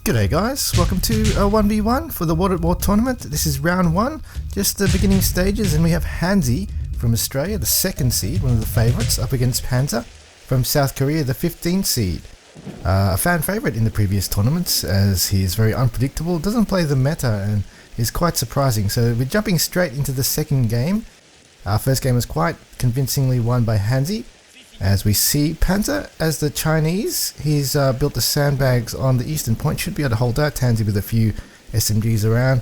G'day guys, welcome to a 1v1 for the Water War tournament. This is round 1, just the beginning stages, and we have Handzy from Australia, the 2nd seed, one of the favourites, up against Panzer from South Korea, the 15th seed. A fan favourite in the previous tournaments, as he is very unpredictable, doesn't play the meta, and is quite surprising. So we're jumping straight into the second game. Our first game was quite convincingly won by Handzy. As we see Panzer as the Chinese, he's built the sandbags on the eastern point, should be able to hold that. Handzy with a few SMGs around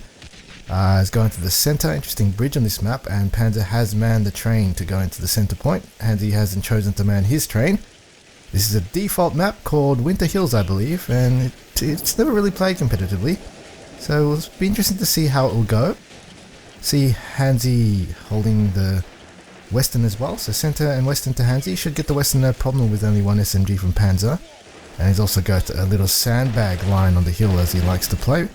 is going to the center, interesting bridge on this map, and Panzer has manned the train to go into the center point. Handzy hasn't chosen to man his train. This is a default map called Winter Hills, I believe, and it's never really played competitively, so it'll be interesting to see how it will go. See Handzy holding the Western as well, so center and Western to Handzy. Should get the Western no problem with only one SMG from Panzer. And he's also got a little sandbag line on the hill as he likes to play.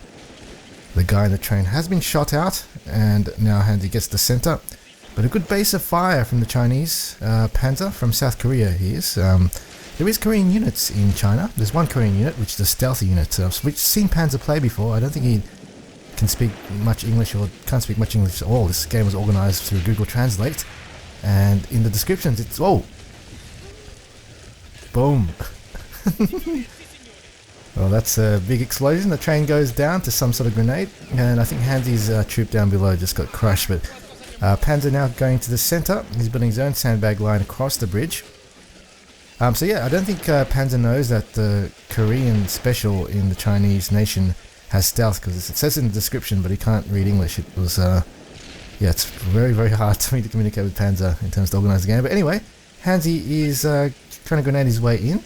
The guy in the train has been shot out, and now Handzy gets the center. But a good base of fire from the Chinese. Panzer from South Korea he is. There is Korean units in China. There's one Korean unit, which is a stealthy unit. We've seen Panzer play before. I don't think he can speak much English, or can't speak much English at all. This game was organized through Google Translate. And in the descriptions it's, oh, boom. Well, that's a big explosion. The train goes down to some sort of grenade, and I think Handzy's troop down below just got crushed. But Panzer now going to the center. He's building his own sandbag line across the bridge. So yeah, I don't think Panzer knows that the Korean special in the Chinese nation has stealth, because it says in the description, but he can't read English. It was yeah, it's very, very hard for me to communicate with Panzer in terms of organize the game. But anyway, Handzy is trying to grenade his way in.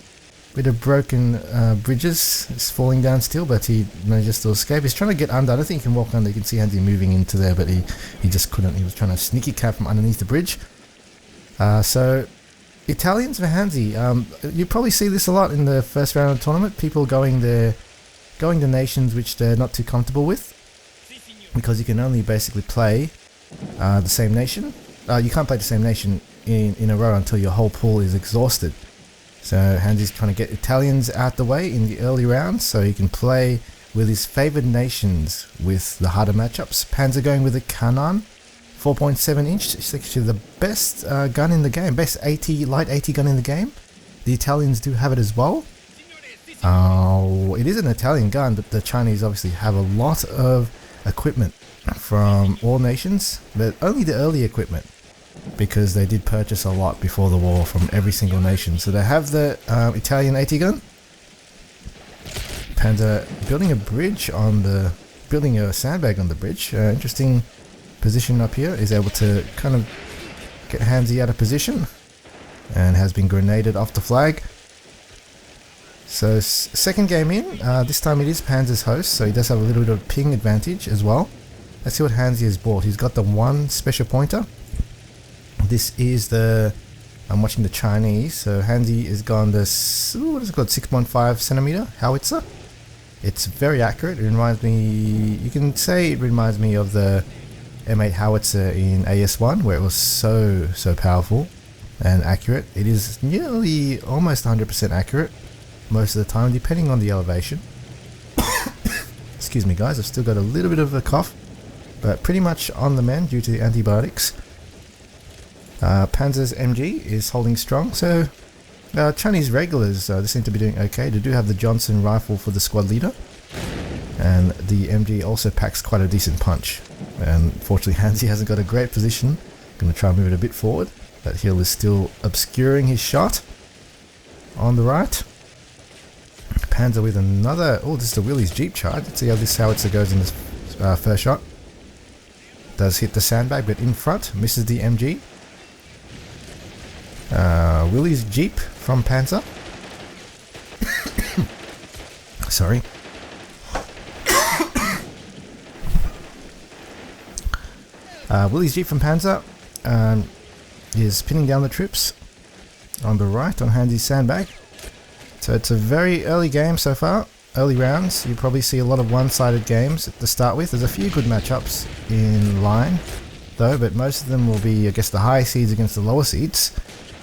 Bit of broken bridges. It's falling down still, but he manages to escape. He's trying to get under. I don't think he can walk under. You can see Handzy moving into there, but he just couldn't. He was trying to sneaky cap from underneath the bridge. So, Italians for Handzy. You probably see this a lot in the first round of the tournament. People going to nations which they're not too comfortable with, because you can only basically play the same nation. You can't play the same nation in a row until your whole pool is exhausted. So Handzy's trying to get Italians out the way in the early rounds so he can play with his favoured nations with the harder matchups. Panzer going with a Cannon, 4.7 inch. It's actually the best gun in the game, best light 80 gun in the game. The Italians do have it as well. It is an Italian gun, but the Chinese obviously have a lot of equipment from all nations, but only the early equipment, because they did purchase a lot before the war from every single nation. So they have the Italian 80 gun. Panzer building a sandbag on the bridge. Interesting position up here. Is able to kind of get Handzy out of position, and has been grenaded off the flag. So second game in, this time it is Panzer's host, so he does have a little bit of ping advantage as well. Let's see what Handzy has bought. He's got the one special pointer. This is the, I'm watching the Chinese, so Handzy has gone this, what is it called, 6.5 centimeter howitzer. It's very accurate. It reminds me, you can say it reminds me of the M8 howitzer in AS1, where it was so powerful and accurate. It is nearly almost 100% accurate most of the time, depending on the elevation. Excuse me guys, I've still got a little bit of a cough, but pretty much on the mend due to the antibiotics. Panzer's MG is holding strong, so Chinese regulars they seem to be doing okay. They do have the Johnson rifle for the squad leader, and the MG also packs quite a decent punch. And fortunately Handzy hasn't got a great position. Going to try and move it a bit forward. That hill is still obscuring his shot on the right. Panzer with another, oh, this is the Willys Jeep charge. Let's see how this howitzer goes in this first shot. Does hit the sandbag, but in front, misses the MG. Willys Jeep from Panzer. Sorry. Willys Jeep from Panzer is pinning down the troops on the right on Handzy's sandbag. So it's a very early game so far. Early rounds, you probably see a lot of one-sided games to start with. There's a few good matchups in line though, but most of them will be, I guess, the high seeds against the lower seeds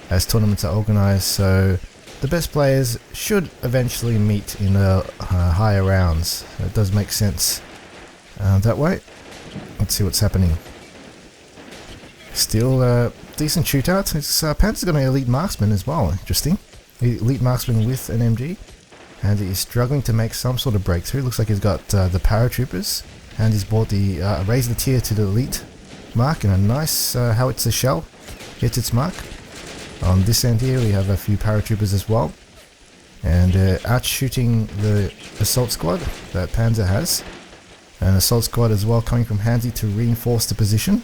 as tournaments are organised. So the best players should eventually meet in the higher rounds. It does make sense that way. Let's see what's happening. Still decent shootout. Panzer's got an elite marksman as well. Interesting. Elite marksman with an MG. And he's struggling to make some sort of breakthrough. Looks like he's got the paratroopers. And he's bought the raised the tier to the elite mark, and a nice howitzer shell hits its mark. On this end here we have a few paratroopers as well. And out shooting the assault squad that Panzer has. An assault squad as well coming from Handzy to reinforce the position.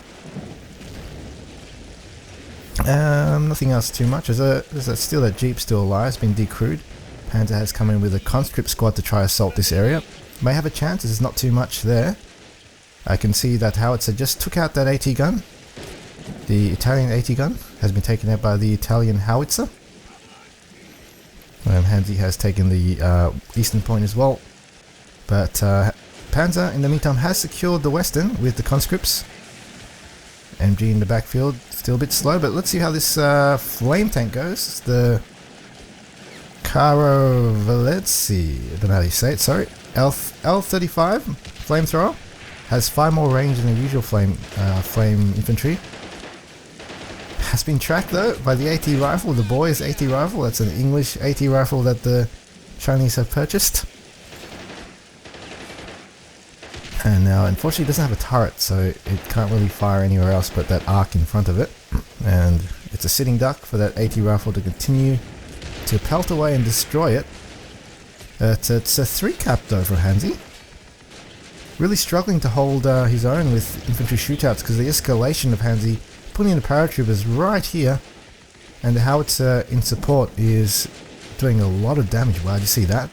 Nothing else too much. There's still that jeep still alive. It's been decrewed. Panzer has come in with a conscript squad to try assault this area. May have a chance. There's not too much there. I can see that howitzer just took out that AT gun. The Italian AT gun has been taken out by the Italian howitzer. Handzy has taken the eastern point as well. But Panzer in the meantime has secured the western with the conscripts. MG in the backfield, still a bit slow, but let's see how this flame tank goes. It's the Carovelezzi, I don't know how you say it, sorry. L35 flamethrower. Has 5 more range than the usual flame infantry. Has been tracked though by the AT rifle, the boys AT rifle. That's an English AT rifle that the Chinese have purchased. And now unfortunately it doesn't have a turret, so it can't really fire anywhere else but that arc in front of it. And it's a sitting duck for that AT rifle to continue to pelt away and destroy it. It's a 3 cap though for Handzy. Really struggling to hold his own with infantry shootouts because the escalation of Handzy putting the paratroopers right here, and the howitzer in support is doing a lot of damage. Wow, did you see that?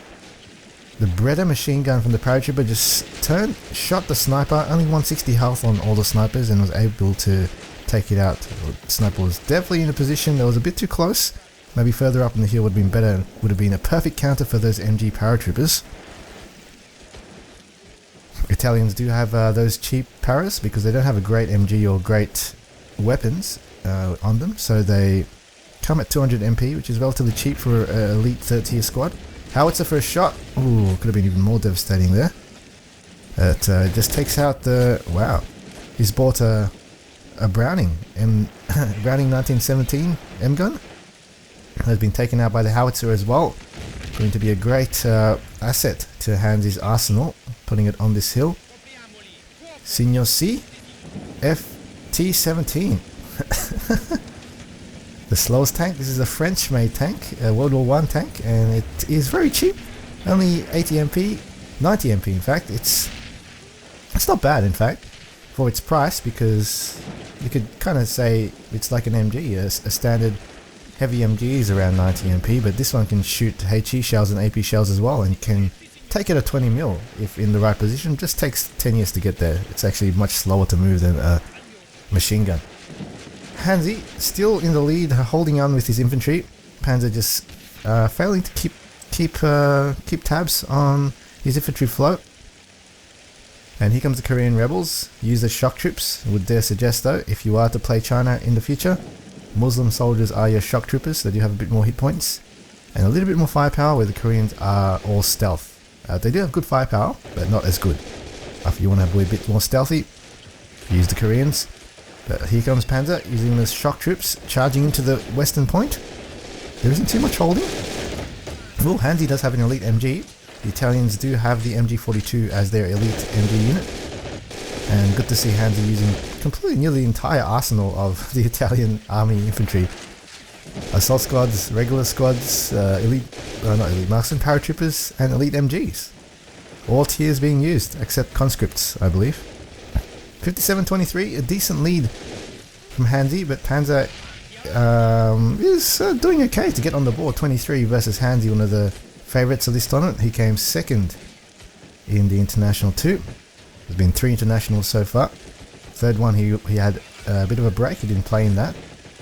The Breda machine gun from the paratrooper just shot the sniper, only 160 health on all the snipers, and was able to take it out. The sniper was definitely in a position that was a bit too close. Maybe further up in the hill would have been better, would have been a perfect counter for those MG paratroopers. Italians do have those cheap paras because they don't have a great MG or great weapons on them, so they come at 200 MP, which is relatively cheap for an elite 3rd tier squad. Howitzer for a shot. Ooh, could have been even more devastating there. It just takes out the... Wow. He's bought a Browning, Browning 1917 M gun. Has been taken out by the howitzer as well. Going to be a great asset to Handzy's arsenal, putting it on this hill. Signor C, FT-17. The slowest tank. This is a French-made tank, a World War I tank, and it is very cheap. Only 80 MP, 90 MP in fact. It's not bad in fact for its price, because you could kind of say it's like an MG, a standard heavy MG is around 90 MP, but this one can shoot HE shells and AP shells as well, and you can take it at 20 mil if in the right position. It just takes 10 years to get there. It's actually much slower to move than a machine gun. Handzy still in the lead, holding on with his infantry. Panzer just failing to keep tabs on his infantry float. And here comes the Korean rebels. Use the shock troops. Would dare suggest though, if you are to play China in the future, Muslim soldiers are your shock troopers. They do have a bit more hit points and a little bit more firepower, where the Koreans are all stealth. They do have good firepower, but not as good. If you want to be a bit more stealthy, use the Koreans. But here comes Panzer using the shock troops, charging into the western point. There isn't too much holding. Well, Handzy does have an elite MG. The Italians do have the MG42 as their elite MG unit. And good to see Handzy using completely nearly the entire arsenal of the Italian army infantry. Assault squads, regular squads, not elite marksmen, paratroopers, and elite MGs. All tiers being used, except conscripts, I believe. 57-23, a decent lead from Handzy, but Panzer is doing okay to get on the board. 23 versus Handzy, one of the favourites of this tournament. He came second in the International 2. There's been 3 internationals so far. Third one, he had a bit of a break, he didn't play in that.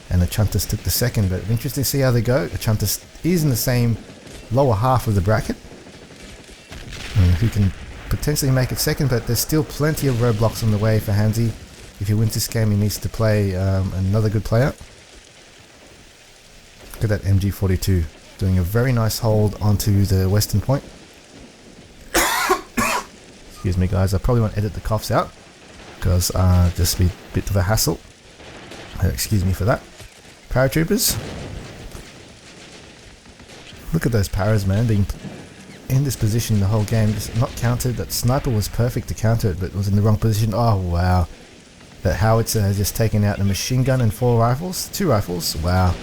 And the Chuntus took the second, but interesting to see how they go. The Chuntus is in the same lower half of the bracket. Who can potentially make it second, but there's still plenty of roadblocks on the way for Handzy. If he wins this game, he needs to play another good player. Look at that MG42. doing a very nice hold onto the western point. Excuse me guys, I probably won't edit the coughs out because just be a bit of a hassle. Excuse me for that. Paratroopers. Look at those paras, man, being in this position the whole game, just not countered. That sniper was perfect to counter it, but was in the wrong position. Oh wow. That howitzer has just taken out the machine gun and 4 rifles. 2 rifles, wow.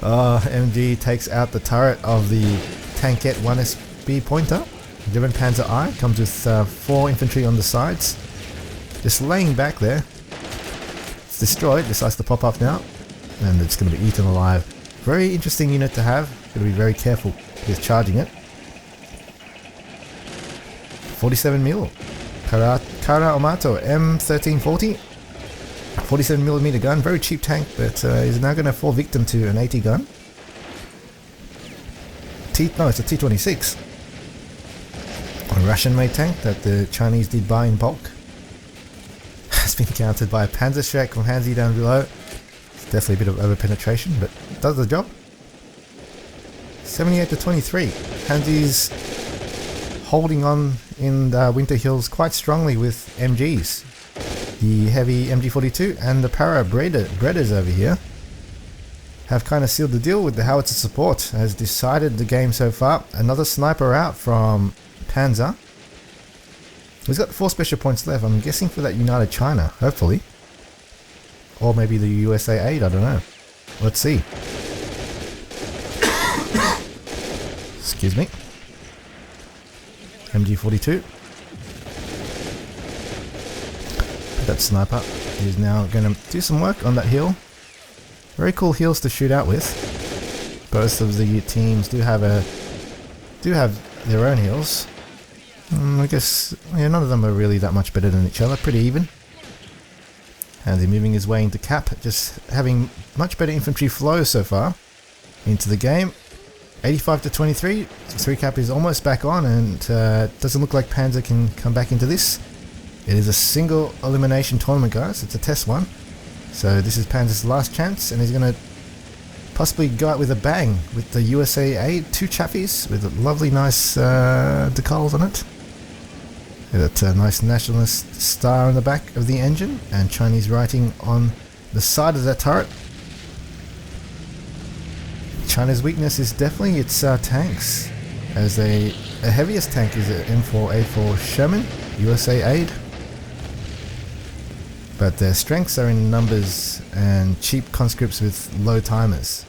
Oh, MG takes out the turret of the Tankette 1SB pointer. German Panzer I comes with 4 infantry on the sides. Just laying back there. It's destroyed, decides to pop up now. And it's going to be eaten alive. Very interesting unit to have. Got to be very careful with charging it. 47 mil. Kara Omato M1340. 47mm gun, very cheap tank, but is now going to fall victim to an 80 gun. No, it's a T26. A Russian-made tank that the Chinese did buy in bulk. Has been countered by a Panzer from Handzy down below. It's definitely a bit of over-penetration, but does the job. 78 to 23. Handzy's holding on in the Winter Hills quite strongly with MGs. The heavy MG42 and the para breeders over here have kind of sealed the deal with the howitzer support. Has decided the game so far. Another sniper out from Panzer. He's got 4 special points left. I'm guessing for that United China, hopefully. Or maybe the USA aid, I don't know. Let's see. Excuse me. MG42. That sniper is now going to do some work on that hill. Very cool hills to shoot out with. Both of the teams do have their own hills. I guess none of them are really that much better than each other. Pretty even. And they're moving his way into cap, just having much better infantry flow so far into the game. 85 to 23. 3 cap is almost back on, and doesn't look like Panzer can come back into this. It is a single elimination tournament, guys. It's a test one. So this is Panzer's last chance, and he's going to possibly go out with a bang with the USA aid. 2 chaffies with a lovely nice decals on it. That nice nationalist star on the back of the engine, and Chinese writing on the side of that turret. China's weakness is definitely its tanks, as the heaviest tank is an M4A4 Sherman, USA aid. But their strengths are in numbers and cheap conscripts with low timers.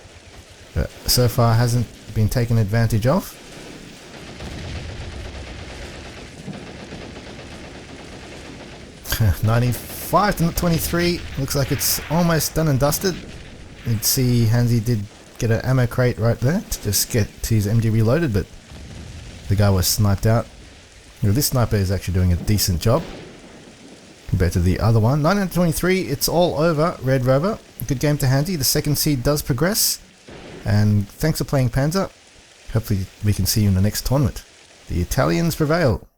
But so far hasn't been taken advantage of. $95 to $23, looks like it's almost done and dusted. You'd see Handzy did get an ammo crate right there to just get his MG reloaded, but the guy was sniped out. This sniper is actually doing a decent job compared to the other one. 923, it's all over, Red Rover. Good game to Handzy. The second seed does progress. And thanks for playing Panzer. Hopefully we can see you in the next tournament. The Italians prevail.